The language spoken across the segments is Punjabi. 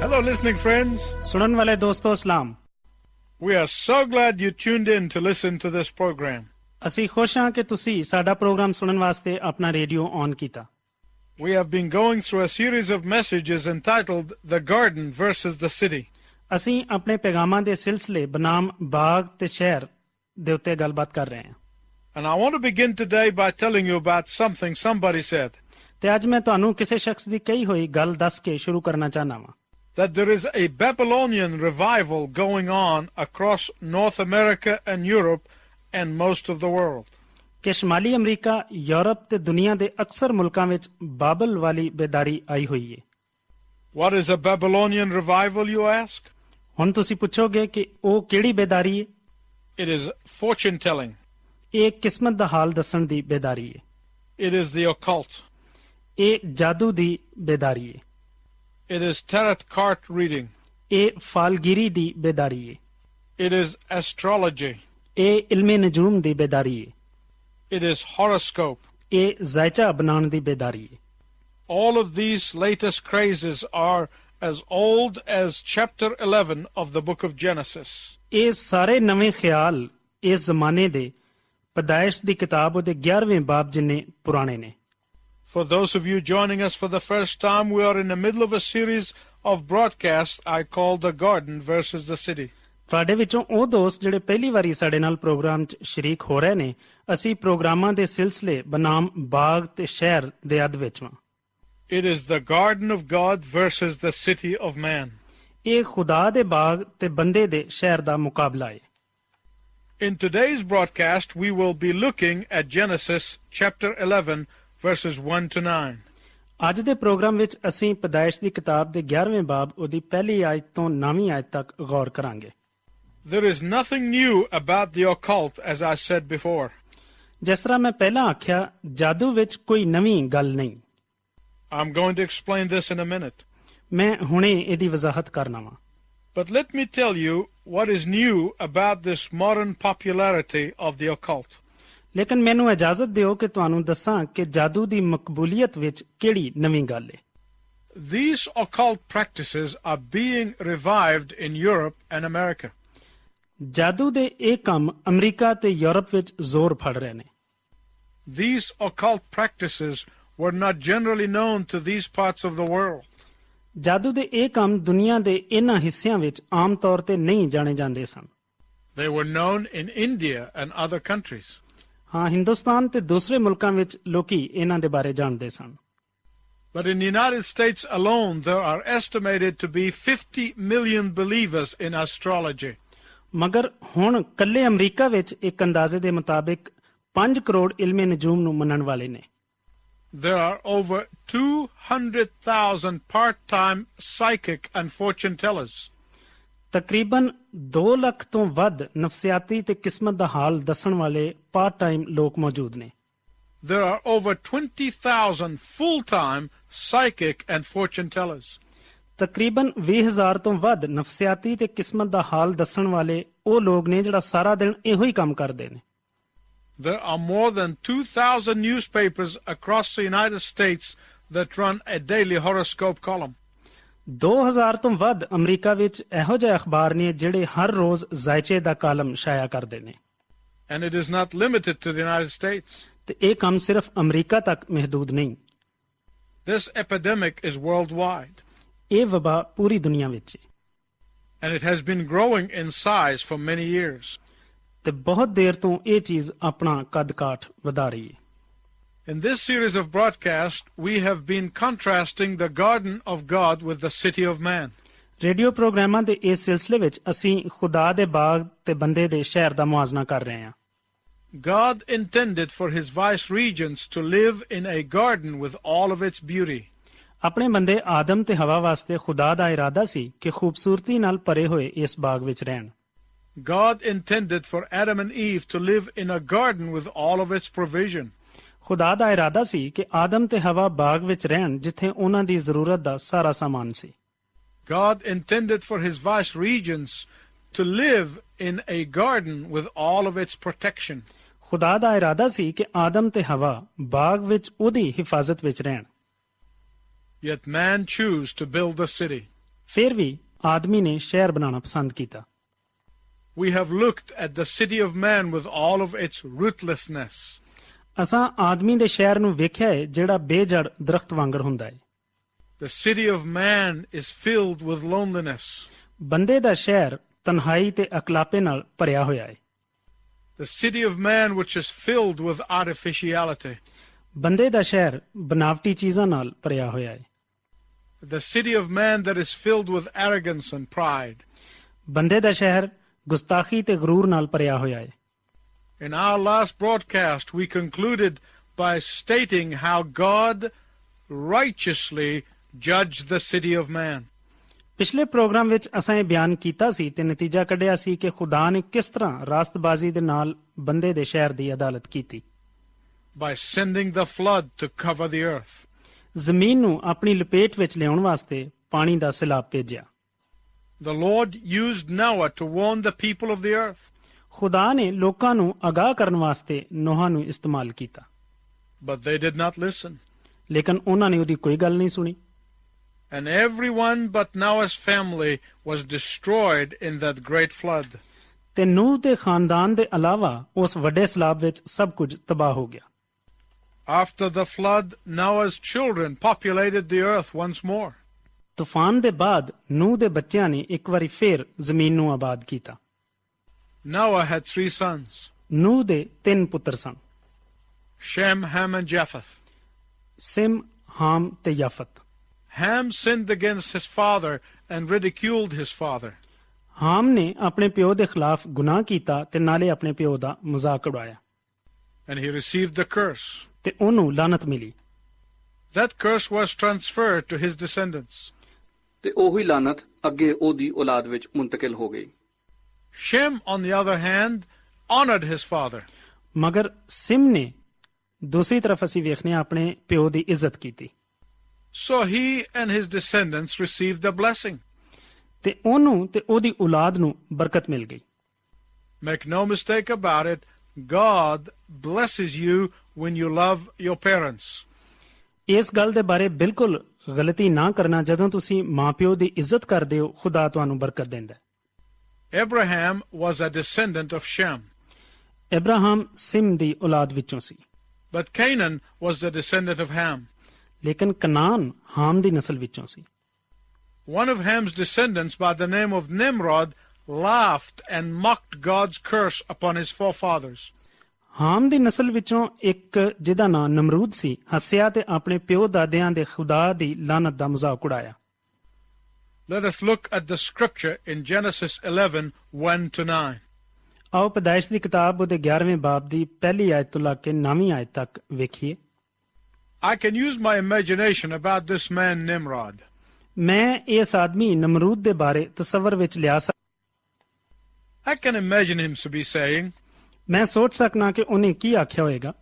Hello, listening friends. सुनन वाले दोस्तों सलाम। We are so glad you tuned in to listen to this program. ਅਸੀਂ ਖੁਸ਼ ਹਾਂ ਕਿ ਤੁਸੀਂ ਸਾਡਾ ਪ੍ਰੋਗਰਾਮ ਸੁਣਨ ਵਾਸਤੇ ਆਪਣਾ ਰੇਡੀਓ ਔਨ ਕੀਤਾ। We have been going through a series of messages entitled The Garden versus the City. ਅਸੀਂ ਆਪਣੇ ਪੈਗਾਮਾਂ ਦੇ ਸਿਲਸਿਲੇ ਬਨਾਮ ਬਾਗ ਤੇ ਸ਼ਹਿਰ ਦੇ ਉੱਤੇ ਗੱਲਬਾਤ ਕਰ ਰਹੇ ਹਾਂ। And I want to begin today by telling you about something somebody said. ਤੇ ਅੱਜ ਮੈਂ ਤੁਹਾਨੂੰ ਕਿਸੇ ਸ਼ਖਸ ਦੀ ਕਹੀ ਹੋਈ ਗੱਲ ਦੱਸ ਕੇ ਸ਼ੁਰੂ ਕਰਨਾ ਚਾਹਨਾ ਵਾਂ। That there is a Babylonian revival going on across North America and Europe and most of the world. ਕਿ ਸ਼ਮਾਲੀ ਅਮਰੀਕਾ, ਯੂਰਪ ਤੇ ਦੁਨੀਆ ਦੇ ਅਕਸਰ ਮੁਲਕਾਂ ਵਿੱਚ ਬਾਬਲ ਵਾਲੀ ਬੇਦਾਰੀ ਆਈ ਹੋਈ ਹੈ। What is a Babylonian revival, you ask? ਹੁਣ ਤੁਸੀਂ ਪੁੱਛੋਗੇ ਕਿ ਉਹ ਕਿਹੜੀ ਬੇਦਾਰੀ ਹੈ? It is fortune telling. ਇਹ ਕਿਸਮਤ ਦਾ ਹਾਲ ਦੱਸਣ ਦੀ ਬੇਦਾਰੀ ਹੈ। It is the occult. ਇਹ ਜਾਦੂ ਦੀ ਬੇਦਾਰੀ ਹੈ। It is tarot card reading. ਇਹ ਫਾਲਗਿਰੀ ਦੀ ਬੇਦਾਰੀ ਹੈ। It is astrology. ਇਹ ਇਲਮੇ ਨਜੂਮ ਦੀ ਬੇਦਾਰੀ ਹੈ। It is horoscope. ਇਹ ਜ਼ਾਇਚਾ ਬਣਾਉਣ ਦੀ ਬੇਦਾਰੀ ਹੈ। All of these latest crazes are as old as chapter 11 of the book of Genesis. ਇਹ ਸਾਰੇ ਨਵੇਂ ਖਿਆਲ ਇਸ ਜ਼ਮਾਨੇ ਦੇ ਪੈਦਾਇਸ਼ ਦੀ ਕਿਤਾਬ ਉਹਦੇ 11ਵੇਂ ਬਾਬ ਜਿੰਨੇ ਪੁਰਾਣੇ ਨੇ। For those of you joining us for the first time, we are in the middle of a series of broadcasts I call The Garden versus the City. ਤੁਹਾਡੇ ਵਿੱਚੋਂ ਉਹ ਦੋਸਤ ਜਿਹੜੇ ਪਹਿਲੀ ਵਾਰੀ ਸਾਡੇ ਨਾਲ ਪ੍ਰੋਗਰਾਮ 'ਚ ਸ਼ਰੀਕ ਹੋ ਰਹੇ ਨੇ, ਅਸੀਂ ਪ੍ਰੋਗਰਾਮਾਂ ਦੇ ਸਿਲਸਿਲੇ ਬਨਾਮ ਬਾਗ ਤੇ ਸ਼ਹਿਰ ਦੇ ਅੱਧ ਵਿੱਚ ਵਾਂ। It is the garden of God versus the city of man. ਇਹ ਖੁਦਾ ਦੇ ਬਾਗ ਤੇ ਬੰਦੇ ਦੇ ਸ਼ਹਿਰ ਦਾ ਮੁਕਾਬਲਾ ਹੈ। In today's broadcast, we will be looking at Genesis chapter 11 verses 1 to 9. ਅੱਜ ਦੇ ਪ੍ਰੋਗਰਾਮ ਵਿੱਚ ਅਸੀਂ ਪੈਦਾਇਸ਼ ਦੀ ਕਿਤਾਬ ਦੇ 11ਵੇਂ ਬਾਬ ਉਹਦੀ ਪਹਿਲੀ ਆਇਤ ਤੋਂ 9ਵੀਂ ਆਇਤ ਤੱਕ ਗੌਰ ਕਰਾਂਗੇ। There is nothing new about the occult, as I said before. ਜਿਸ ਤਰ੍ਹਾਂ ਮੈਂ ਪਹਿਲਾਂ ਆਖਿਆ, ਜਾਦੂ ਵਿੱਚ ਕੋਈ ਨਵੀਂ ਗੱਲ ਨਹੀਂ। I'm going to explain this in a minute. ਮੈਂ ਹੁਣੇ ਇਹਦੀ ਵਜ਼ਾਹਤ ਕਰਨਾ ਵਾਂ। But let me tell you what is new about this modern popularity of the occult. ਲੇਕਿਨ ਮੈਨੂੰ ਇਜਾਜ਼ਤ ਦਿਓ ਕਿ ਤੁਹਾਨੂੰ ਦੱਸਾਂ ਕਿ ਜਾਦੂ ਦੀ ਮਕਬੂਲੀਅਤ ਵਿੱਚ ਕਿਹੜੀ ਨਵੀਂ ਗੱਲ ਹੈ। These occult practices are being revived in Europe and America. ਜਾਦੂ ਦੇ ਇਹ ਕੰਮ ਅਮਰੀਕਾ ਤੇ ਯੂਰਪ ਵਿੱਚ ਜ਼ੋਰ ਫੜ ਰਹੇ ਨੇ। These occult practices were not generally known to these parts of the world. ਜਾਦੂ ਦੇ ਇਹ ਕੰਮ ਦੁਨੀਆ ਦੇ ਇਹਨਾਂ ਹਿੱਸਿਆਂ ਵਿੱਚ ਆਮ ਤੌਰ ਤੇ ਨਹੀਂ ਜਾਣੇ ਜਾਂਦੇ ਸਨ। They were known in India and other countries. ਹਾਂ, ਹਿੰਦੁਸਤਾਨ ਤੇ ਦੂਸਰੇ ਮੁਲਕਾਂ ਵਿੱਚ ਲੋਕੀ ਇਹਨਾਂ ਦੇ ਬਾਰੇ ਜਾਣਦੇ ਸਨ। But in the United States alone, there are estimated to be 50 million believers in astrology. ਮਗਰ ਹੁਣ ਕੱਲੇ ਅਮਰੀਕਾ ਵਿੱਚ ਇੱਕ ਅੰਦਾਜ਼ੇ ਦੇ ਮੁਤਾਬਿਕ 5 ਕਰੋੜ ਇਲਮੇ ਨਜੂਮ ਨੂੰ ਮੰਨਣ ਵਾਲੇ ਨੇ। There are over 200,000 part-time psychic and fortune tellers. ਤਕਰੀਬਨ 2 ਲੱਖ ਤੋਂ ਵੱਧ ਨਫਸਿਆਤੀ ਤੇ ਕਿਸਮਤ ਦਾ ਹਾਲ ਦੱਸਣ ਵਾਲੇ ਪਾਰਟ ਟਾਈਮ ਲੋਕ ਮੌਜੂਦ ਨੇ। There are over 20,000 full-time psychic and fortune tellers. ਤਕਰੀਬਨ 20,000 ਤੋਂ ਵੱਧ ਨਫਸਿਆਤੀ ਤੇ ਕਿਸਮਤ ਦਾ ਹਾਲ ਦੱਸਣ ਵਾਲੇ ਉਹ ਲੋਕ ਨੇ ਜਿਹੜਾ ਸਾਰਾ ਦਿਨ ਇਹੋ ਹੀ ਕੰਮ ਕਰਦੇ ਨੇ। There are more than 2,000 newspapers across the United States that run a daily horoscope column. 2000 ਤੋਂ ਵੱਧ ਅਮਰੀਕਾ ਵਿੱਚ ਇਹੋ ਜਿਹੇ ਅਖਬਾਰ ਨੇ ਜਿਹੜੇ ਹਰ ਰੋਜ਼ ਜ਼ਾਇਚੇ ਦਾ ਕਾਲਮ ਸ਼ਾਇਆ ਕਰਦੇ ਨੇ। And it is not limited to the United States. ਤੇ ਇਹ ਕੰਮ ਸਿਰਫ ਅਮਰੀਕਾ ਤੱਕ ਮਹਦੂਦ ਨਹੀਂ। This epidemic is worldwide. ਇਹ ਵਬਾ ਪੂਰੀ ਦੁਨੀਆ ਵਿੱਚ ਹੈ। And it has been growing in size for many years. ਤੇ ਬਹੁਤ ਦੇਰ ਤੋਂ ਇਹ ਚੀਜ਼ ਆਪਣਾ ਕੱਦ ਕਾਠ ਵਧਾ ਰਹੀ ਹੈ। In this series of broadcasts, we have been contrasting the garden of God with the city of man. Radio ਪ੍ਰੋਗਰਾਮਾਂ ਦੇ ਇਸ ਸਿਲਸਿਲੇ ਵਿੱਚ ਅਸੀਂ ਖੁਦਾ ਦੇ ਬਾਗ ਤੇ ਬੰਦੇ ਦੇ ਸ਼ਹਿਰ ਦਾ ਮੁਆਜ਼ਨਾ ਕਰ ਰਹੇ ਹਾਂ। God intended for his vice-regents to live in a garden with all of its beauty. ਆਪਣੇ ਬੰਦੇ ਆਦਮ ਤੇ ਹਵਾ ਵਾਸਤੇ ਖੁਦਾ ਦਾ ਇਰਾਦਾ ਸੀ ਕਿ ਖੂਬਸੂਰਤੀ ਨਾਲ ਭਰੇ ਹੋਏ ਇਸ ਬਾਗ ਵਿੱਚ ਰਹਿਣ। God intended for Adam and Eve to live in a garden with all of its provision. ਖੁਦਾ ਦਾ ਇਰਾਦਾ ਸੀ ਕਿ ਆਦਮ ਤੇ ਹਵਾ ਬਾਗ ਵਿੱਚ ਰਹਿਣ ਜਿੱਥੇ ਉਹਨਾਂ ਦੀ ਜ਼ਰੂਰਤ ਦਾ ਸਾਰਾ ਸਾਮਾਨ ਸੀ। God intended for his vice-regents to live in a garden with all of its protection. ਖੁਦਾ ਦਾ ਇਰਾਦਾ ਸੀ ਕਿ ਆਦਮ ਤੇ ਹਵਾ ਬਾਗ ਵਿੱਚ ਉਹਦੀ ਹਿਫਾਜ਼ਤ ਵਿੱਚ ਰਹਿਣ। Yet man chose to build a city. ਫਿਰ ਵੀ ਆਦਮੀ ਨੇ ਸ਼ਹਿਰ ਬਣਾਉਣਾ ਪਸੰਦ ਕੀਤਾ। We have looked at the city of man with all of its rootlessness. ਅਸਾਂ ਆਦਮੀ ਦੇ ਸ਼ਹਿਰ ਨੂੰ ਵੇਖਿਆ ਹੈ ਜਿਹੜਾ ਬੇਜੜ ਦਰਖਤ ਵਾਂਗਰ ਹੁੰਦਾ ਹੈ। The city of man is filled with loneliness. ਬੰਦੇ ਦਾ ਸ਼ਹਿਰ ਤਨਹਾਈ ਤੇ ਅਕਲਾਪੇ ਨਾਲ ਭਰਿਆ ਹੋਇਆ ਹੈ। The city of man which is filled with artificiality. ਬੰਦੇ ਦਾ ਸ਼ਹਿਰ ਬਨਾਵਟੀ ਚੀਜ਼ਾਂ ਨਾਲ ਭਰਿਆ ਹੋਇਆ ਹੈ। The city of man that is filled with arrogance and pride. ਬੰਦੇ ਦਾ ਸ਼ਹਿਰ ਗੁਸਤਾਖੀ ਤੇ ਗਰੂਰ ਨਾਲ ਭਰਿਆ ਹੋਇਆ ਹੈ। In our last broadcast, we concluded by stating how God righteously judged the city of man. ਪਿਛਲੇ ਪ੍ਰੋਗਰਾਮ ਵਿੱਚ ਅਸਾਂ ਇਹ ਬਿਆਨ ਕੀਤਾ ਸੀ ਤੇ ਨਤੀਜਾ ਕੱਢਿਆ ਸੀ ਕਿ ਖੁਦਾ ਨੇ ਕਿਸ ਤਰ੍ਹਾਂ ਰਾਸਤਬਾਜ਼ੀ ਦੇ ਨਾਲ ਬੰਦੇ ਦੇ ਸ਼ਹਿਰ ਦੀ ਅਦਾਲਤ ਕੀਤੀ। By sending the flood to cover the earth. ਜ਼ਮੀਨ ਨੂੰ ਆਪਣੀ ਲਪੇਟ ਵਿੱਚ ਲਿਆਉਣ ਵਾਸਤੇ ਪਾਣੀ ਦਾ ਸੈਲਾਬ ਭੇਜਿਆ। The Lord used Noah to warn the people of the earth. ਖੁਦਾ ਨੇ ਲੋਕਾਂ ਨੂੰ ਅਗਾਹ ਕਰਨ ਵਾਸਤੇ ਨੋਹਾਂ ਨੂੰ ਇਸਤੇਮਾਲ ਕੀਤਾ। But they did not listen. ਲੇਕਿਨ ਉਹਨਾਂ ਨੇ ਉਹਦੀ ਕੋਈ ਗੱਲ ਨਹੀਂ ਸੁਣੀ। And everyone but Noah's family was destroyed in that great flood. ਤੇ ਨੂਹ ਦੇ ਖਾਨਦਾਨ ਦੇ ਇਲਾਵਾ ਉਸ ਵੱਡੇ ਸੈਲਾਬ ਵਿੱਚ ਸਭ ਕੁਝ ਤਬਾਹ ਹੋ ਗਿਆ। After the flood, Noah's children populated the earth once more. ਤੂਫਾਨ ਦੇ ਬਾਅਦ ਨੂਹ ਦੇ ਬੱਚਿਆਂ ਨੇ ਇੱਕ ਵਾਰੀ ਫੇਰ ਜ਼ਮੀਨ ਨੂੰ ਆਬਾਦ ਕੀਤਾ। Noah had 3 sons. ਨੂਹ ਦੇ 3 ਪੁੱਤਰ ਸਨ, Shem, Ham, and Japheth. ਸਿਮ, ਹਾਮ ਤੇ ਯਾਫਤ। Ham sinned against his father and ridiculed his father. ਹਾਮ ਨੇ ਆਪਣੇ ਪਿਓ ਦੇ ਖਿਲਾਫ ਗੁਨਾਹ ਕੀਤਾ ਤੇ ਨਾਲੇ ਆਪਣੇ ਪਿਓ ਦਾ ਮਜ਼ਾਕ ਉਡਾਇਆ And he received the curse. ਤੇ ਉਹਨੂੰ ਲਾਨਤ ਮਿਲੀ। That curse was transferred to his descendants. ਤੇ ਉਹੀ ਲਾਨਤ ਅੱਗੇ ਉਹਦੀ ਔਲਾਦ ਵਿੱਚ ਮੁੰਤਕਿਲ ਹੋ ਗਈ। Shem, on the other hand, honored his father. ਮਗਰ ਸਿਮ ਨੇ ਦੂਸਰੀ ਤਰਫ ਅਸੀਂ ਵੇਖਨੇ ਆਪਣੇ ਪਿਓ ਦੀ ਇੱਜ਼ਤ ਕੀਤੀ So he and his descendants received a blessing. ਤੇ ਉਹਨੂੰ ਤੇ ਉਹਦੀ ਔਲਾਦ ਨੂੰ ਬਰਕਤ ਮਿਲ ਗਈ। Make no mistake about it, God blesses you when you love your parents. ਇਸ ਗੱਲ ਦੇ ਬਾਰੇ ਬਿਲਕੁਲ ਗਲਤੀ ਨਾ ਕਰਨਾ, ਜਦੋਂ ਤੁਸੀਂ ਮਾਂ-ਪਿਓ ਦੀ ਇੱਜ਼ਤ ਕਰਦੇ ਹੋ ਖੁਦਾ ਤੁਹਾਨੂੰ ਬਰਕਤ ਦਿੰਦਾ ਹੈ। Abraham was a descendant of Shem, Ibrahim sim ਦੀ ਔਲਾਦ ਵਿੱਚੋਂ ਸੀ, but Canaan was the descendant of Ham. ਲੇਕਿਨ ਕਨਾਨ ਹਾਮ ਦੀ ਨਸਲ ਵਿੱਚੋਂ ਸੀ। One of Ham's descendants by the name of Nimrod laughed and mocked God's curse upon his forefathers. ਹਾਮ ਦੀ ਨਸਲ ਵਿੱਚੋਂ ਇੱਕ ਜਿਹਦਾ ਨਾਂ ਨਮਰੂਦ ਸੀ ਹੱਸਿਆ ਤੇ ਆਪਣੇ ਪਿਓ ਦਾਦਿਆਂ ਦੇ ਖੁਦਾ ਦੀ ਲਾਨਤ ਦਾ ਮਜ਼ਾਕ ਉਡਾਇਆ। Let us look at the scripture in Genesis 11, 1-9. ਆਓ ਪੈਦਾਇਸ਼ ਦੀ ਕਿਤਾਬ ਉਹਦੇ 11ਵੇਂ ਬਾਬ ਦੀ ਪਹਿਲੀ ਆਇਤ ਤੋਂ ਲੈ ਕੇ 9ਵੀਂ ਆਇਤ ਤੱਕ ਵੇਖੀਏ। I can use my imagination about this man Nimrod. ਮੈਂ ਇਸ ਆਦਮੀ ਨਮਰੂਦ ਦੇ ਬਾਰੇ ਤਸੱਵਰ ਵਿੱਚ ਲਿਆ I can imagine him to be saying, ਮੈਂ ਸੋਚ ਸਕਣਾ ਕਿ ਉਹਨੇ ਕੀ ਆਖਿਆ ਹੋਵੇਗਾ।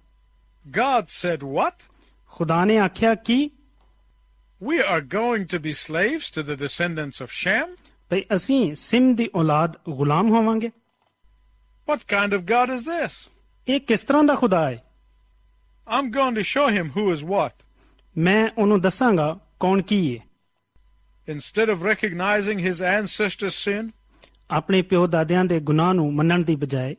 God said what? ਖੁਦਾ ਨੇ ਆਖਿਆ ਕੀ? We are going to be slaves to the descendants of Shem? ਭਈ ਅਸੀਂ ਸਿਮ ਦੀ ਔਲਾਦ ਗੁਲਾਮ ਹੋਵਾਂਗੇ। What kind of God is this? ਇਹ ਕਿਸ ਤਰ੍ਹਾਂ ਦਾ ਖੁਦਾ ਹੈ? I'm going to show him who is what. ਮੈਂ ਉਹਨੂੰ ਦੱਸਾਂਗਾ ਕੌਣ ਕੀ ਹੈ। Instead of recognizing his ancestors' sin, ਆਪਣੇ ਪਿਓ ਦਾਦਿਆਂ ਦੇ ਗੁਨਾਹ ਨੂੰ ਮੰਨਣ ਦੀ ਬਜਾਏ,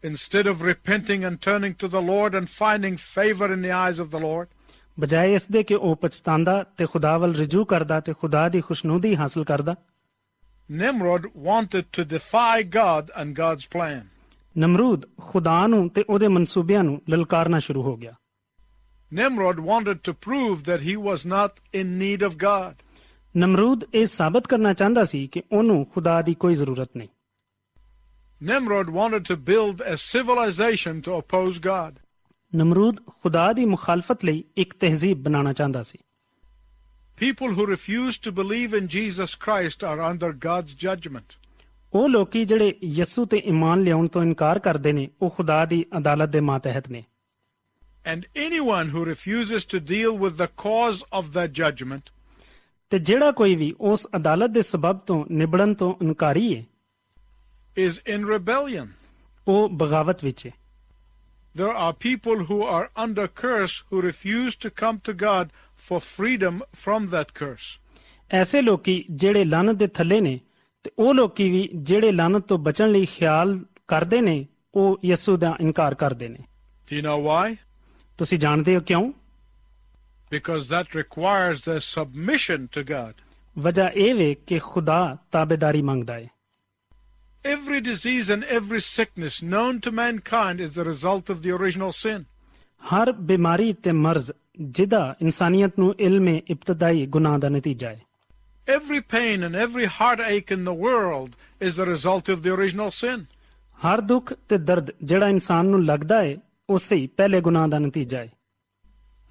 instead of repenting and turning to the Lord and finding favor in the eyes of the Lord, ਬਜਾਏ ਇਸ ਦੇ ਕਿ ਉਹ ਪਛਤਾਉਂਦਾ ਤੇ ਖੁਦਾ ਵੱਲ ਰਜੂ ਕਰਦਾ ਤੇ ਖੁਦਾ ਦੀ ਖੁਸ਼ਨੂਦੀ ਹਾਸਲ ਕਰਦਾ, Nimrod wanted to defy God and God's plan. ਨਮਰੂਦ ਖੁਦਾ ਨੂੰ ਤੇ ਉਹਦੇ ਮਨਸੂਬਿਆਂ ਨੂੰ ਲਲਕਾਰਨਾ ਸ਼ੁਰੂ ਹੋ ਗਿਆ। Nimrod wanted to prove that he was not in need of God. ਨਮਰੂਦ ਇਹ ਸਾਬਤ ਕਰਨਾ ਚਾਹੁੰਦਾ ਸੀ ਕਿ ਉਹਨੂੰ ਖੁਦਾ ਦੀ ਕੋਈ ਜ਼ਰੂਰਤ ਨਹੀਂ। Nimrod wanted to build a civilization to oppose God. ਨਮਰੂਦ ਖੁਦਾ ਦੀ ਮੁਖਾਲਫਤ ਲਈ ਇੱਕ ਤਹਿਜ਼ੀਬ ਬਣਾਉਣਾ ਚਾਹੁੰਦਾ ਸੀ। People who refuse to believe in Jesus Christ are under God's judgment. ਉਹ ਲੋਕੀ ਜਿਹੜੇ ਯਿਸੂ ਤੇ ਈਮਾਨ ਲਿਆਉਣ ਤੋਂ ਇਨਕਾਰ ਕਰਦੇ ਨੇ ਉਹ ਖੁਦਾ ਦੀ ਅਦਾਲਤ ਦੇ ਮਾਤਹਿਤ ਨੇ। And anyone who refuses to deal with the cause of that judgment ਤੇ ਜਿਹੜਾ ਕੋਈ ਵੀ ਉਸ ਅਦਾਲਤ ਦੇ ਸਬਬ ਤੋਂ ਨਿਬੜਨ ਤੋਂ ਇਨਕਾਰੀ ਹੈ is in rebellion. ਉਹ ਬਗਾਵਤ ਵਿੱਚ ਹੈ। There are people who are under curse who refuse to come to God for freedom from that curse. ਐਸੇ ਲੋਕੀ ਜਿਹੜੇ ਲਾਨਤ ਦੇ ਥੱਲੇ ਨੇ ਤੇ ਉਹ ਲੋਕੀ ਵੀ ਜਿਹੜੇ ਲਾਨਤ ਤੋਂ ਬਚਣ ਲਈ ਖਿਆਲ ਕਰਦੇ ਨੇ ਉਹ ਯਿਸੂ ਦਾ ਇਨਕਾਰ ਕਰਦੇ ਨੇ। Do you know why? ਤੁਸੀਂ ਜਾਣਦੇ ਹੋ ਕਿਉਂ? Because that requires their submission to God. ਵਜ੍ਹਾ ਇਹ ਵੇ ਕਿ ਖੁਦਾ ਤਾਬੇਦਾਰੀ ਮੰਗਦਾ ਹੈ। Every disease and every sickness known to mankind is the result of the original sin. ਹਰ ਬਿਮਾਰੀ ਤੇ ਮਰਜ਼ ਜਿਹਦਾ ਇਨਸਾਨੀਅਤ ਨੂੰ ਇਲਮੇ ਇਬਤਦਾਈ ਗੁਨਾਹ ਦਾ ਨਤੀਜਾ ਹੈ। Every pain and every heartache in the world is the result of the original sin. ਹਰ ਦੁੱਖ ਤੇ ਦਰਦ ਜਿਹੜਾ ਇਨਸਾਨ ਨੂੰ ਲੱਗਦਾ ਹੈ ਉਸੇ ਹੀ ਪਹਿਲੇ ਗੁਨਾਹ ਦਾ ਨਤੀਜਾ ਹੈ।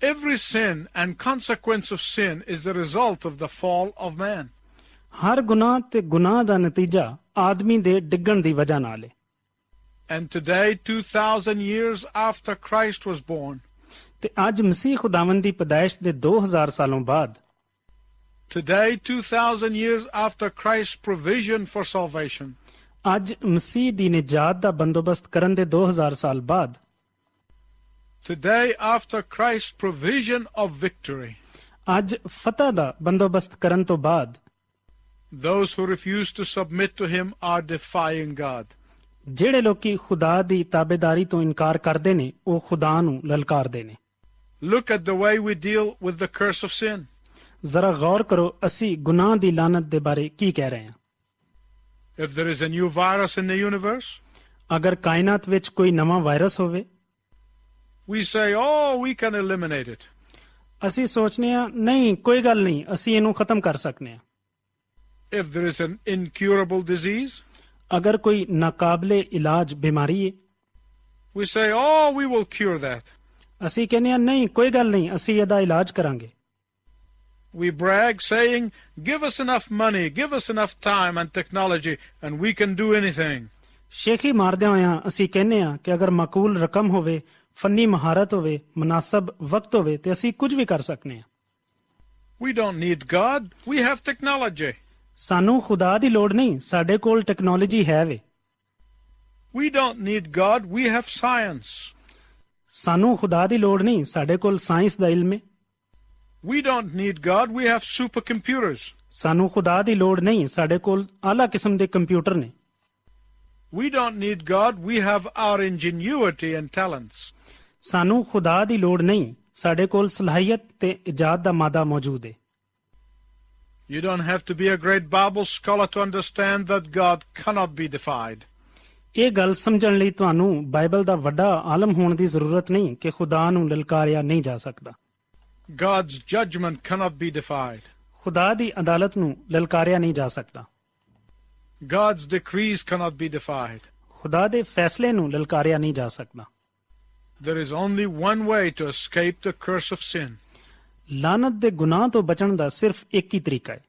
Every sin and consequence of sin is the result of the fall of man. ਹਰ ਗੁਨਾਹ ਤੇ ਗੁਨਾਹ ਦਾ ਨਤੀਜਾ ਆਦਮੀ ਦੇ ਡਿੱਗਣ ਦੀ ਵਜ੍ਹਾ ਨਾਲ ਹੈ। And today, 2000 years after Christ was born, ਤੇ ਅੱਜ ਮਸੀਹ ਖੁਦਾਵੰਦ ਦੀ ਪੈਦਾਇਸ਼ ਦੇ 2000 ਸਾਲੋਂ ਬਾਅਦ, today, 2000 years after Christ's provision for salvation, ਅੱਜ ਮਸੀਹ ਦੀ ਨਿਜਾਤ ਦਾ ਬੰਦੋਬਸਤ ਕਰਨ ਦੇ 2000 ਸਾਲ ਬਾਅਦ, today, after Christ's provision of victory, ਅੱਜ ਫਤਹ ਦਾ ਬੰਦੋਬਸਤ ਕਰਨ ਤੋਂ ਬਾਅਦ, those who refuse to submit to him are defying God. ਜਿਹੜੇ ਲੋਕੀ ਖੁਦਾ ਦੀ ਤਾਬੇਦਾਰੀ ਤੋਂ ਇਨਕਾਰ ਕਰਦੇ ਨੇ ਉਹ ਖੁਦਾ ਨੂੰ ਲਲਕਾਰਦੇ ਨੇ। Look at the way we deal with the curse of sin. ਜ਼ਰਾ ਗੌਰ ਕਰੋ ਅਸੀਂ ਗੁਨਾਹ ਦੀ ਲਾਨਤ ਦੇ ਬਾਰੇ ਕੀ ਕਹਿ ਰਹੇ ਹਾਂ। If there is a new virus in the universe, ਅਗਰ ਕਾਇਨਾਤ ਵਿੱਚ ਕੋਈ ਨਵਾਂ ਵਾਇਰਸ ਹੋਵੇ, we say, oh, we can eliminate it. ਅਸੀਂ ਸੋਚਨੇ ਆ ਨਹੀਂ ਕੋਈ ਗੱਲ ਨਹੀਂ ਅਸੀਂ ਇਹਨੂੰ ਖਤਮ ਕਰ ਸਕਨੇ ਆ। If there is an incurable disease, ਅਗਰ ਕੋਈ ਨਾਕਾਬਲੇ ਇਲਾਜ ਬਿਮਾਰੀ ਹੈ, we say, oh, we will cure that. ਅਸੀਂ ਕਹਿੰਦੇ ਆ ਨਹੀਂ ਕੋਈ ਗੱਲ ਨਹੀਂ ਅਸੀਂ ਇਹਦਾ ਇਲਾਜ ਕਰਾਂਗੇ। We brag saying, give us enough money, give us enough time and technology, and we can do anything. ਸ਼ੇਖੀ ਮਾਰਦਿਆਂ ਹੋਇਆਂ ਅਸੀਂ ਕਹਿੰਦੇ ਆ ਕਿ ਅਗਰ ਮਾਕੂਲ ਰਕਮ ਹੋਵੇ, ਫੰਨੀ ਮਹਾਰਤ ਹੋਵੇ, ਮੁਨਾਸਬ ਵਕਤ ਹੋਵੇ ਤੇ ਅਸੀਂ ਕੁਝ ਵੀ ਕਰ ਸਕਨੇ ਆ। We don't need God, we have technology. ਸਾਨੂੰ ਖੁਦਾ ਦੀ ਲੋੜ ਨਹੀਂ, ਸਾਡੇ ਕੋਲ ਟੈਕਨੋਲੋਜੀ ਹੈ ਵੇ। We don't need God, we have science. ਸਾਨੂੰ ਖੁਦਾ ਦੀ ਲੋੜ ਨਹੀਂ, ਸਾਡੇ ਕੋਲ ਸਾਇੰਸ ਦਾ ਇਲਮ ਹੈ। We don't need God, we have supercomputers. ਸਾਨੂੰ ਖੁਦਾ ਦੀ ਲੋੜ ਨਹੀਂ, ਸਾਡੇ ਕੋਲ ਆਲਾ ਕਿਸਮ ਦੇ ਕੰਪਿਊਟਰ ਨੇ। We don't need God, we have our ingenuity and talents. ਸਾਨੂੰ ਖੁਦਾ ਦੀ ਲੋੜ ਨਹੀਂ, ਸਾਡੇ ਕੋਲ ਸਲਾਹੀਅਤ ਤੇ ਇਜਾਦ ਦਾ ਮਾਦਾ ਮੌਜੂਦ ਹੈ। You don't have to be a great Bible scholar to understand that God cannot be defied. ਇਹ ਗੱਲ ਸਮਝਣ ਲਈ ਤੁਹਾਨੂੰ ਬਾਈਬਲ ਦਾ ਵੱਡਾ ਆਲਮ ਹੋਣ ਦੀ ਜ਼ਰੂਰਤ ਨਹੀਂ ਕਿ ਖੁਦਾ ਨੂੰ ਲਲਕਾਰਿਆ ਨਹੀਂ ਜਾ ਸਕਦਾ। God's judgment cannot be defied. ਖੁਦਾ ਦੀ ਅਦਾਲਤ ਨੂੰ ਲਲਕਾਰਿਆ ਨਹੀਂ ਜਾ ਸਕਦਾ। God's decrees cannot be defied. ਖੁਦਾ ਦੇ ਫੈਸਲੇ ਨੂੰ ਲਲਕਾਰਿਆ ਨਹੀਂ ਜਾ ਸਕਦਾ। There is only one way to escape the curse of sin. ਲਾਨਤ ਦੇ ਗੁਨਾਹ ਤੋਂ ਬਚਣ ਦਾ ਸਿਰਫ ਇੱਕ ਹੀ ਤਰੀਕਾ ਹੈ।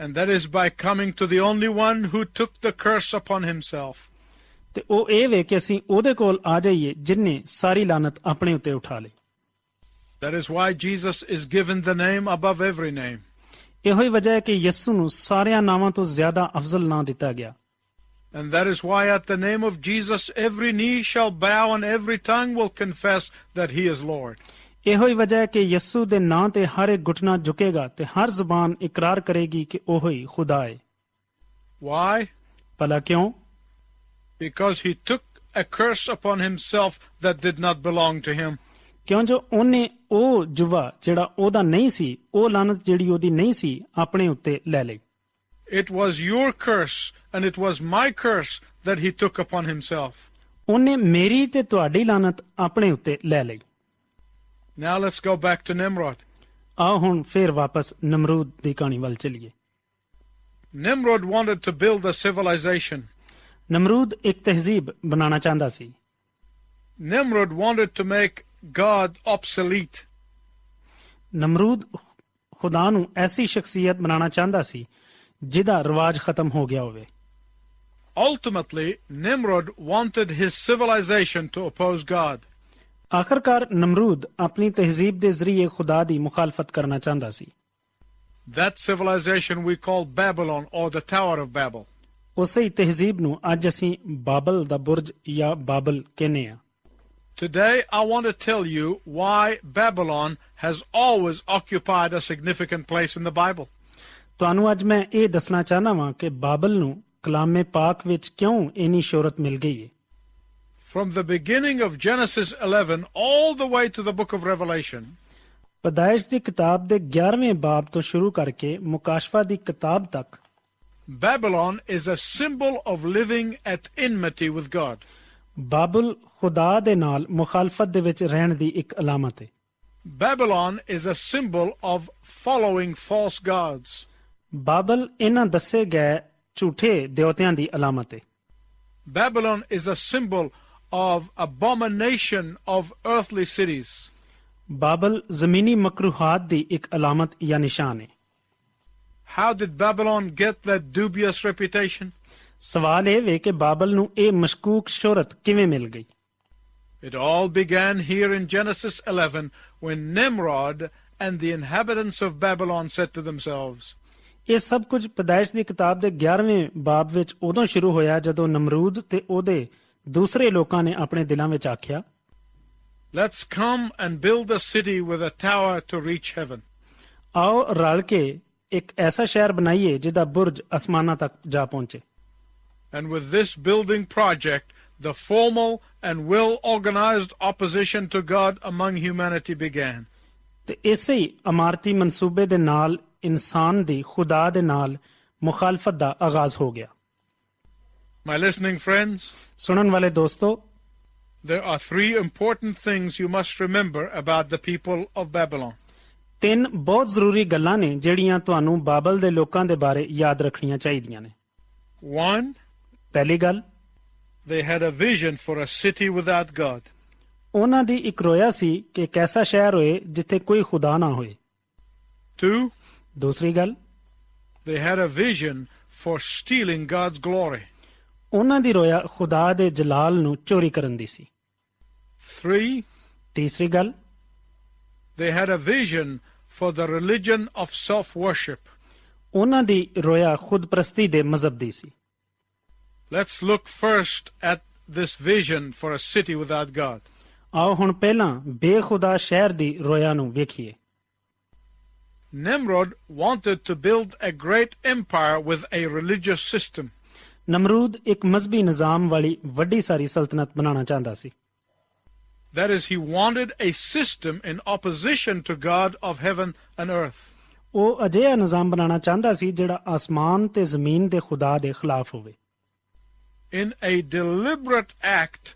And that is by coming to the only one who took the curse upon himself. ਤੇ ਉਹ ਇਹ ਵੇ ਕਿ ਅਸੀਂ ਉਹਦੇ ਕੋਲ ਆ ਜਾਈਏ ਜਿਨਨੇ ਸਾਰੀ ਲਾਨਤ ਆਪਣੇ ਉੱਤੇ ਉਠਾ ਲਈ। That is why Jesus is given the name above every name. ਇਹੋ ਹੀ ਵਜ੍ਹਾ ਹੈ ਕਿ ਯਿਸੂ ਨੂੰ ਸਾਰਿਆਂ ਨਾਵਾਂ ਤੋਂ ਜ਼ਿਆਦਾ ਅਫਜ਼ਲ ਨਾਂ ਦਿੱਤਾ ਗਿਆ। And that is why at the name of Jesus every knee shall bow and every tongue will confess that he is Lord. ਇਹੋ ਹੀ ਵਜ੍ਹਾ ਹੈ ਕਿ ਯਿਸੂ ਦੇ ਨਾਂ ਤੇ ਹਰ ਇੱਕ ਘੁਟਨਾ ਝੁਕੇਗਾ ਤੇ ਹਰ ਜ਼ੁਬਾਨ ਇਕਰਾਰ ਕਰੇਗੀ ਕਿ ਉਹ ਹੀ ਖੁਦਾ ਹੈ। Why? ਭਲਾ ਕਿਉਂ? Because he took a curse upon himself that did not belong to him. ਕਿਉਂ ਜੋ ਉਹਨੇ ਉਹ ਜੁਵਾ ਜਿਹੜਾ ਉਹਦਾ ਨਹੀਂ ਸੀ, ਉਹ ਲਾਨਤ ਜਿਹੜੀ ਉਹਦੀ ਨਹੀਂ ਸੀ ਆਪਣੇ ਉੱਤੇ ਲੈ ਲਈ। It was your curse and it was my curse that he took upon himself. ਉਹਨੇ ਮੇਰੀ ਤੇ ਤੁਹਾਡੀ ਲਾਨਤ ਆਪਣੇ ਉੱਤੇ ਲੈ ਲਈ। Now let's go back to Nimrod. ਆਓ ਹੁਣ ਫੇਰ ਵਾਪਸ ਨਮਰੂਦ ਦੀ ਕਹਾਣੀ ਵੱਲ ਚਲੀਏ। Nimrod wanted to build a civilization. ਨਮਰੂਦ ਇੱਕ ਤਹਿਜ਼ੀਬ ਬਣਾਉਣਾ ਚਾਹੁੰਦਾ ਸੀ। Nimrod wanted to make God obsolete. ਨਮਰੂਦ ਖੁਦਾ ਨੂੰ ਐਸੀ ਸ਼ਖਸੀਅਤ ਬਣਾਉਣਾ ਚਾਹੁੰਦਾ ਸੀ ਜਿਹਦਾ ਰਿਵਾਜ ਖਤਮ ਹੋ ਗਿਆ ਹੋਵੇ। Ultimately, Nimrod wanted his civilization to oppose God. ਆਖਰਕਾਰ ਨਮਰੂਦ ਆਪਣੀ ਤਹਿਜ਼ੀਬ ਦੇ ਜ਼ਰੀਏ ਖੁਦਾ ਦੀ ਮੁਖਾਲਫਤ ਕਰਨਾ ਚਾਹੁੰਦਾ ਸੀ। That civilization we call Babylon or the Tower of Babel. ਉਸੇ ਹੀ ਤਹਿਜ਼ੀਬ ਨੂੰ ਅੱਜ ਅਸੀਂ ਬਾਬਲ ਦਾ ਬੁਰਜ ਜਾਂ ਬਾਬਲ ਕਹਿੰਦੇ ਹਾਂ। Today, I want to tell you why Babylon has always occupied a significant place in the Bible. ਤੁਹਾਨੂੰ ਅੱਜ ਮੈਂ ਇਹ ਦੱਸਣਾ ਚਾਹਨਾ ਵਾਂ ਕਿ ਬਾਬਲ ਨੂੰ ਕਲਾਮੇ ਪਾਕ ਵਿੱਚ ਕਿਉਂ ਇੰਨੀ ਸ਼ੋਹਰਤ ਮਿਲ ਗਈ ਹੈ। From the beginning of Genesis 11 all the way to the book of Revelation, ਪੈਦਾਇਸ਼ ਦੀ ਕਿਤਾਬ ਦੇ 11ਵੇਂ ਬਾਬ ਤੋਂ ਸ਼ੁਰੂ ਕਰਕੇ ਮੁਕਾਸ਼ਫਾ ਦੀ ਕਿਤਾਬ ਤੱਕ Babylon is a symbol of living at enmity with God. ਬਾਬਲ ਖੁਦਾ ਦੇ ਨਾਲ ਮੁਖਾਲਫਤ ਦੇ ਵਿੱਚ ਰਹਿਣ ਦੀ ਇੱਕ ਅਲਾਮਤ ਹੈ। Babylon is a symbol of following false gods. ਬਾਬਲ ਇਹਨਾਂ ਦੱਸੇ ਗਏ ਝੂਠੇ ਦੇਵਤਿਆਂ ਦੀ ਅਲਾਮਤ ਹੈ। Babylon is a symbol of abomination of earthly cities. ਬਾਬਲ ਜ਼ਮੀਨੀ ਮਕਰੂਹਾਤ ਦੀ ਇੱਕ ਅਲਾਮਤ ਜਾਂ ਨਿਸ਼ਾਨ ਹੈ। How did Babylon get that dubious reputation? ਸਵਾਲ ਇਹ ਵੇ ਕਿ ਬਾਬਲ ਨੂੰ ਇਹ ਮਸ਼ਕੂਕ ਸ਼ੋਹਰਤ ਕਿਵੇਂ ਮਿਲ ਗਈ। It all began here in Genesis 11 when Nimrod and the inhabitants of Babylon said to themselves, ਇਹ ਸਭ ਕੁਝ ਪੈਦਾਇਸ਼ ਦੀ ਕਿਤਾਬ ਦੇ 11ਵੇਂ ਬਾਬ ਵਿੱਚ ਉਦੋਂ ਸ਼ੁਰੂ ਹੋਇਆ ਜਦੋਂ ਨਮਰੂਦ ਤੇ ਉਹਦੇ ਦੂਸਰੇ ਲੋਕਾਂ ਨੇ ਆਪਣੇ ਦਿਲਾਂ ਵਿੱਚ ਆਖਿਆ, Let's come and build a city with a tower to reach heaven. ਆਓ ਰਲ ਕੇ ਇੱਕ ਐਸਾ ਸ਼ਹਿਰ ਬਣਾਈਏ ਜਿਹਦਾ ਬੁਰਜ ਅਸਮਾਨਾਂ ਤੱਕ ਜਾ ਪਹੁੰਚੇ। And with this building project, the formal and well-organized opposition to God among humanity began. ਤੇ ਇਸੇ ਹੀ ਇਮਾਰਤੀ ਮਨਸੂਬੇ ਦੇ ਨਾਲ ਇਨਸਾਨ ਦੀ ਖੁਦਾ ਦੇ ਨਾਲ ਮੁਖਾਲਫਤ ਦਾ ਆਗਾਜ਼ ਹੋ ਗਿਆ। My listening friends, ਸੁਣਨ ਵਾਲੇ ਦੋਸਤੋ, there are three important things you must remember about the people of Babylon. ਤਿੰਨ ਬਹੁਤ ਜ਼ਰੂਰੀ ਗੱਲਾਂ ਨੇ ਜਿਹੜੀਆਂ ਤੁਹਾਨੂੰ ਬਾਬਲ ਦੇ ਲੋਕਾਂ ਦੇ ਬਾਰੇ ਯਾਦ ਰੱਖਣੀਆਂ ਚਾਹੀਦੀਆਂ ਨੇ। One, ਪਹਿਲੀ ਗੱਲ, they had a vision for a city without God. ਉਹਨਾਂ ਦੀ ਇੱਕ ਰੋਇਆ ਸੀ ਕਿ ਇੱਕ ਐਸਾ ਸ਼ਹਿਰ ਹੋਏ ਜਿੱਥੇ ਕੋਈ ਖੁਦਾ ਨਾ ਹੋਏ। Two, ਦੂਸਰੀ ਗੱਲ, they had a vision for stealing God's glory. ਉਹਨਾਂ ਦੀ ਰੋਇਆ ਖੁਦਾ ਦੇ ਜਲਾਲ ਨੂੰ ਚੋਰੀ ਕਰਨ ਦੀ ਸੀ। Three, ਤੀਸਰੀ ਗੱਲ, they had a vision for the religion of self-worship. ਉਹਨਾਂ ਦੀ ਰੋਇਆ ਖੁਦਪ੍ਰਸਤੀ ਦੇ ਮਜ਼ਹਬ ਦੀ ਸੀ। Let's look first at this vision for a city without God. ਆਓ ਹੁਣ ਪਹਿਲਾਂ ਬੇਖੁਦਾ ਸ਼ਹਿਰ ਦੀ ਰੋਇਆ ਨੂੰ ਵੇਖੀਏ। Nimrod wanted to build a great empire with a religious system. ਨਮਰੂਦ ਇੱਕ ਮਜ਼ਹਬੀ ਨਿਜ਼ਾਮ ਵਾਲੀ ਵੱਡੀ ਸਾਰੀ ਸਲਤਨਤ ਬਣਾਉਣਾ ਚਾਹੁੰਦਾ ਸੀ। That is, he wanted a system in opposition to God of heaven and earth. ਉਹ ਅਜਿਹਾ ਨਿਜ਼ਾਮ ਬਣਾਉਣਾ ਚਾਹੁੰਦਾ ਸੀ ਜਿਹੜਾ ਆਸਮਾਨ ਤੇ ਜ਼ਮੀਨ ਦੇ ਖੁਦਾ ਦੇ ਖਿਲਾਫ ਹੋਵੇ। In a deliberate act,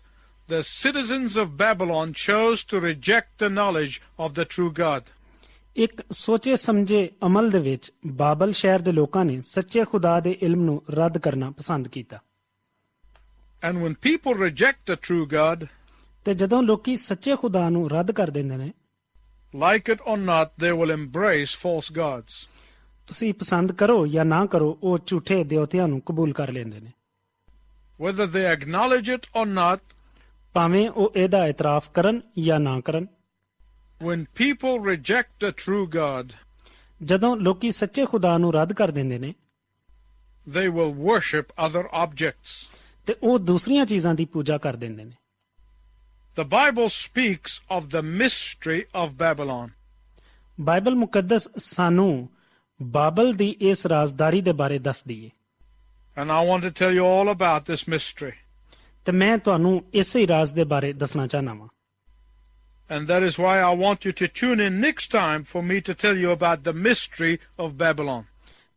the citizens of Babylon chose to reject the knowledge of the true God. ਇੱਕ ਸੋਚੇ ਸਮਝੇ ਅਮਲ ਦੇ ਵਿੱਚ ਬਾਬਲ ਸ਼ਹਿਰ ਦੇ ਲੋਕਾਂ ਨੇ ਸੱਚੇ ਖੁਦਾ ਦੇ ਇਲਮ ਨੂੰ ਰੱਦ ਕਰਨਾ ਪਸੰਦ ਕੀਤਾ। And when people reject the true God, ਤੇ ਜਦੋਂ ਲੋਕੀ ਸੱਚੇ ਖੁਦਾ ਨੂੰ ਰੱਦ ਕਰ ਦਿੰਦੇ ਨੇ, like it or not, they will embrace false gods. ਤੁਸੀਂ ਪਸੰਦ ਕਰੋ ਜਾਂ ਨਾ ਕਰੋ, ਉਹ ਝੂਠੇ ਦੇਵਤਿਆਂ ਨੂੰ ਕਬੂਲ ਕਰ ਲੈਂਦੇ ਨੇ। Whether they acknowledge it or not, ਭਾਵੇਂ ਉਹ ਇਹਦਾ ਇਤਰਾਫ ਕਰਨ ਜਾਂ ਨਾ ਕਰਨ, when people reject the true God, ਜਦੋਂ ਲੋਕੀ ਸੱਚੇ ਖੁਦਾ ਨੂੰ ਰੱਦ ਕਰ ਦਿੰਦੇ ਨੇ, they will worship other objects. ਤੇ ਉਹ ਦੂਸਰੀਆਂ ਚੀਜ਼ਾਂ ਦੀ ਪੂਜਾ ਕਰ ਦਿੰਦੇ ਨੇ। The Bible speaks of the mystery of Babylon. Bible ਮੁਕੱਦਸ ਸਾਨੂੰ ਬਾਬਲ ਦੀ ਇਸ ਰਾਜ਼ਦਾਰੀ ਦੇ ਬਾਰੇ ਦੱਸਦੀ ਹੈ। And I want to tell you all about this mystery. ਤੇ ਮੈਂ ਤੁਹਾਨੂੰ ਇਸੇ ਰਾਜ਼ ਦੇ ਬਾਰੇ ਦੱਸਣਾ ਚਾਹਨਾ ਵਾਂ। And that is why I want you to tune in next time for me to tell you about the mystery of Babylon.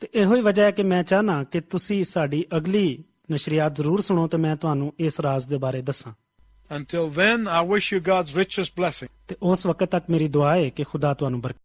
ਤੇ ਇਹੋ ਹੀ ਵਜ੍ਹਾ ਹੈ ਕਿ ਮੈਂ ਚਾਹਨਾ ਕਿ ਤੁਸੀਂ ਸਾਡੀ ਅਗਲੀ ਨਸ਼ਰੀਆਤ ਜ਼ਰੂਰ ਸੁਣੋ ਤੇ ਮੈਂ ਤੁਹਾਨੂੰ ਇਸ ਰਾਜ਼ ਦੇ ਬਾਰੇ ਦੱਸਾਂ। Until then, I wish you God's richest blessing. ਤੇ ਉਸ ਵਕਤ ਤੱਕ ਮੇਰੀ ਦੁਆ ਹੈ ਕਿ ਖੁਦਾ ਤੁਹਾਨੂੰ ਬਰਕਤ